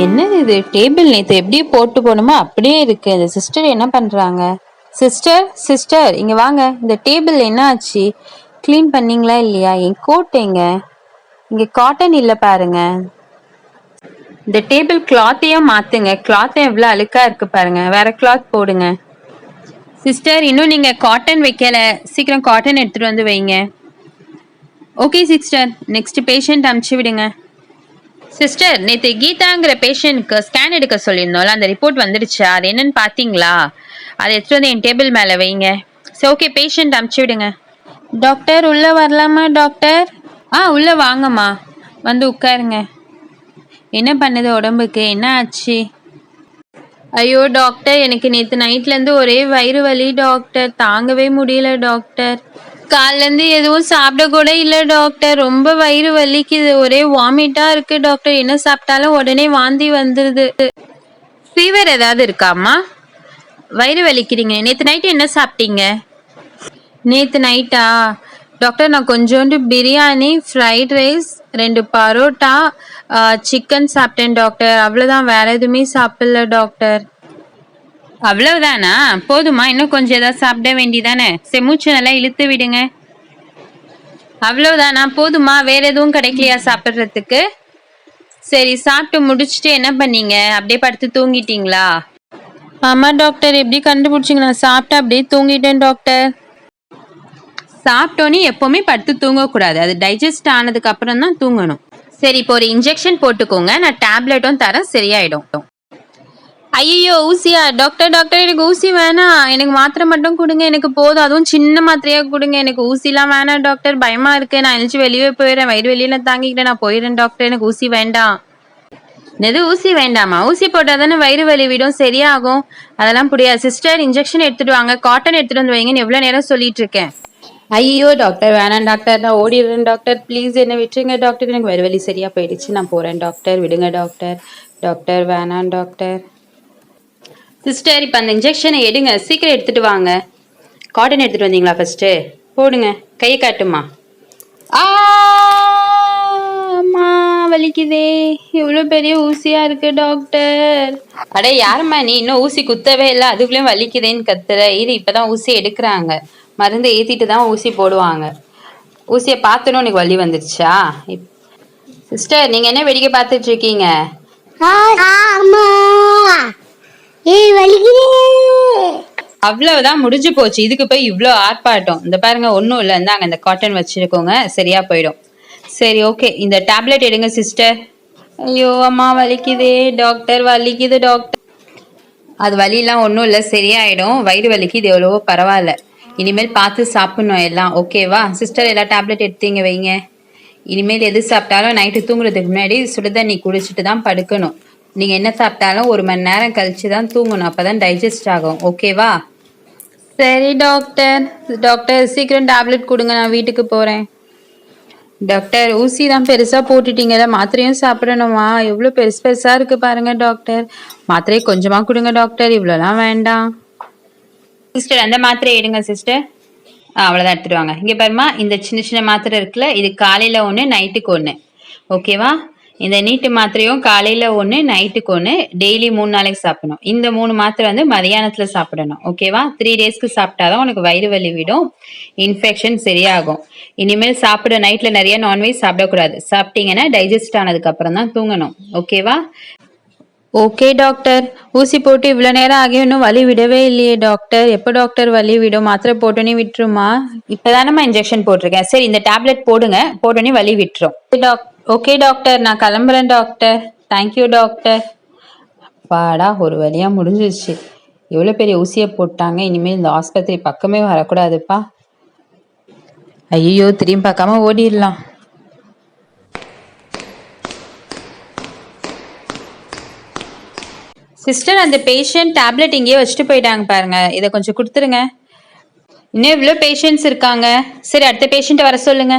என்னது இது? டேபிள் நேற்று எப்படியே போட்டு போகணுமோ அப்படியே இருக்கு. இந்த சிஸ்டர் என்ன பண்றாங்க? சிஸ்டர் சிஸ்டர் இங்க வாங்க. இந்த டேபிள் என்ன ஆச்சு? க்ளீன் பண்ணீங்களா இல்லையா? என் கோட் எங்க? இங்க காட்டன் இல்ல பாருங்க. இந்த டேபிள் கிளாத்தையும் மாத்துங்க. கிளாத் எவ்வளவு அழுக்கா இருக்கு பாருங்க. வேற கிளாத் போடுங்க. சிஸ்டர் இன்னும் நீங்க காட்டன் வைக்கல. சீக்கிரம் காட்டன் எடுத்துட்டு வந்து வைங்க. ஓகே சிஸ்டர், நெக்ஸ்ட் பேஷண்ட் அனுப்பிச்சு விடுங்க. சிஸ்டர் நேற்று கீதாங்கிற பேஷண்ட்க்கு ஸ்கேன் எடுக்க சொல்லியிருந்தோம்ல, அந்த ரிப்போர்ட் வந்துடுச்சா? அது என்னன்னு பார்த்தீங்களா? அதை எடுத்துட்டு வந்து என் டேபிள் மேலே வைங்க. சரி ஓகே, பேஷண்ட் அனுப்பிச்சு விடுங்க. டாக்டர் உள்ள வரலாமா டாக்டர்? உள்ள வாங்கம்மா, வந்து உட்காருங்க. என்ன பண்ணுது உடம்புக்கு? என்ன ஆச்சு? ஐயோ டாக்டர், எனக்கு நேற்று நைட்லேருந்து ஒரே வயிறு வலி டாக்டர், தாங்கவே முடியல டாக்டர். காலிலேருந்து எதுவும் சாப்பிட கூட இல்லை டாக்டர், ரொம்ப வயிறு வலிக்குது, ஒரே வாமிட்டா இருக்கு டாக்டர், என்ன சாப்பிட்டாலும் உடனே வாந்தி வந்துடுது. ஃபீவர் ஏதாவது இருக்காம்மா? வயிறு வலிக்கிறீங்க. நேற்று நைட்டு என்ன சாப்பிட்டீங்க? நேற்று நைட்டா டாக்டர், நான் கொஞ்சோண்டு biryani, fried rice, 2 parotta, chicken சாப்பிட்டேன் டாக்டர், அவ்வளோதான், வேற எதுவுமே சாப்பிடல டாக்டர். அவ்வளவுதானா? போதுமா? இன்னும் கொஞ்சம் ஏதாவது சாப்பிட வேண்டியதானே? மூச்சு நல்லா இழுத்து விடுங்க. அவ்வளவுதானா? போதுமா? வேற எதுவும் கிடைக்கலையா சாப்பிட்றதுக்கு? சரி, சாப்பிட்டு முடிச்சுட்டு என்ன பண்ணீங்க? அப்படியே படுத்து தூங்கிட்டீங்களா? ஆமா டாக்டர். எப்படி கண்டுபிடிச்சிங்க? நான் சாப்பிட்டு அப்படியே தூங்கிட்டேன் டாக்டர். சாப்பிட்டோன்னே எப்பவுமே படுத்து தூங்கக்கூடாது, அது டைஜஸ்ட் ஆனதுக்கு அப்புறம் தான் தூங்கணும். சரி, இப்போ ஒரு இன்ஜெக்ஷன் போட்டுக்கோங்க, நான் டேப்லெட்டும் தரேன், சரியாயிடும். ஐயோ ஊசியா? டாக்டர் டாக்டர் எனக்கு ஊசி வேணாம், எனக்கு மாத்திரை மட்டும் கொடுங்க, எனக்கு போதும், அதுவும் சின்ன மாத்திரையா கொடுங்க, எனக்கு ஊசிலாம் வேணாம் டாக்டர், பயமா இருக்கு, நான் எழுச்சி வெளியே போயிடுறேன், வயிறு வெளியில தாங்கிக்கிட்டேன், நான் போயிடுறேன் டாக்டர், எனக்கு ஊசி வேண்டாம். எது ஊசி வேண்டாமா? ஊசி போட்டால் தானே வயிறு வலி விடும், சரியாகும். அதெல்லாம் புரியாது. சிஸ்டர் இன்ஜெக்ஷன் எடுத்துட்டு வாங்க, காட்டன் எடுத்துட்டு வந்து வைங்கன்னு எவ்வளோ நேரம் சொல்லிட்டு இருக்கேன். ஐயோ டாக்டர் வேணாம் டாக்டர், நான் ஓடிடுறேன் டாக்டர், ப்ளீஸ் என்னை விட்டுருங்க டாக்டர், எனக்கு வயிறு வலி சரியா போயிடுச்சு, நான் போகிறேன் டாக்டர், விடுங்க டாக்டர். டாக்டர் வேணாம் டாக்டர். சிஸ்டர் இப்போ அந்த இன்ஜெக்ஷனை எடுங்க, சீக்கிரம் எடுத்துட்டு வாங்க. காட்டன் எடுத்துட்டு வந்தீங்களா? ஃபர்ஸ்ட்டு போடுங்க, கையை காட்டுமா. அம்மா வலிக்குதே, இவ்வளோ பெரிய ஊசியா இருக்கு டாக்டர். அடே யாரும்மா நீ? இன்னும் ஊசி குத்தவே இல்லை, அதுக்குள்ளேயும் வலிக்குதேன்னு கத்துற. இது இப்போதான் ஊசி எடுக்கிறாங்க, மருந்து ஏற்றிட்டு தான் ஊசி போடுவாங்க. ஊசியை பார்த்தோன்னு உனக்கு வலி வந்துருச்சா? சிஸ்டர் நீங்கள் என்ன வேடிக்கை பார்த்துட்டு இருக்கீங்க? அவ்வளவுதான், முடிஞ்சு போச்சு. இதுக்கு போய் இவ்வளோ ஆர்ப்பாட்டம்? இந்த பாருங்க, ஒன்றும் இல்லை, இருந்தாங்க இந்த காட்டன் வச்சிருக்கோங்க, சரியா போயிடும். சரி ஓகே, இந்த டேப்லெட் எடுங்க சிஸ்டர். ஐயோ அம்மா வலிக்குதே டாக்டர், வலிக்குது டாக்டர். அது வலியெல்லாம் ஒன்றும் இல்லை, சரியாயிடும். வயிறு வலிக்கு இது எவ்வளவோ பரவாயில்ல. இனிமேல் பார்த்து சாப்பிடணும் எல்லாம், ஓகேவா? சிஸ்டர் எல்லா டேப்லெட் எடுத்தீங்க வைங்க. இனிமேல் எது சாப்பிட்டாலும் நைட்டு தூங்குறதுக்கு முன்னாடி சுடுதண்ணி குடிச்சிட்டு தான் படுக்கணும். நீங்கள் என்ன சாப்பிட்டாலும் 1 மணி நேரம் கழிச்சு தான் தூங்கணும், அப்போ தான் டைஜஸ்ட் ஆகும், ஓகேவா? சரி டாக்டர். டாக்டர் சீக்கிரம் டேப்லெட் கொடுங்க, நான் வீட்டுக்கு போகிறேன். டாக்டர் ஊசி தான் பெருசாக போட்டுட்டீங்கல்ல, மாத்திரையும் சாப்பிடணுமா? எவ்வளோ பெருசு பெருசாக இருக்குது பாருங்க டாக்டர். மாத்திரையை கொஞ்சமாக கொடுங்க டாக்டர், இவ்வளோலாம் வேண்டாம். சிஸ்டர் அந்த மாத்திரை எடுங்க சிஸ்டர். அவ்வளோதான், எடுத்துட்டு வாங்க. இங்கே பாருமா, இந்த சின்ன சின்ன மாத்திரை இருக்குல்ல, இது காலையில் 1, நைட்டுக்கு 1, ஓகேவா? இந்த நீட்டு மாத்திரையும் காலையில் 1, நைட்டுக்கு 1, டெய்லி 3 நாளைக்கு சாப்பிடணும். இந்த 3 மாத்திரை வந்து மதியானத்தில் சாப்பிடணும், ஓகேவா? 3 டேஸ்க்கு சாப்பிட்டாதான் உனக்கு வயிறு வலி விடும், இன்ஃபெக்ஷன் சரியாகும். இனிமேல் சாப்பிட நைட்டில் நிறைய நான்வெஜ் சாப்பிடக்கூடாது, சாப்பிட்டீங்கன்னா டைஜஸ்ட் ஆனதுக்கு அப்புறம் தான் தூங்கணும், ஓகேவா? Okay doctor. ஊசி போட்டு இவ்வளோ நேரம் ஆகி இன்னும் வலி விடவே இல்லையே டாக்டர், எப்போ டாக்டர் வலி விடும்? மாத்திரை போட்டோன்னே விட்டுருமா? இப்போதானம்மா இன்ஜெக்ஷன் போட்டிருக்கேன். சரி இந்த டேப்லெட் போடுங்க, போட்டோன்னே வலி விட்டுரும். ஓகே டாக்டர், நான் கிளம்புறேன் டாக்டர். Thank you doctor. பாடா, ஒரு வழியாக முடிஞ்சிருச்சு. எவ்வளோ பெரிய ஊசியை போட்டாங்க, இனிமேல் இந்த ஆஸ்பத்திரி பக்கமே வரக்கூடாதுப்பா. ஐயோ, திரும்பி பார்க்காம ஓடிடலாம். சிஸ்டர் அந்த பேஷண்ட் டேப்லெட் இங்கேயே வச்சுட்டு போயிட்டாங்க பாருங்க, இதை கொஞ்சம் கொடுத்துருங்க. இன்னும் இவ்வளோ பேஷண்ட்ஸ் இருக்காங்க. சரி அடுத்த பேஷண்ட்டை வர சொல்லுங்க.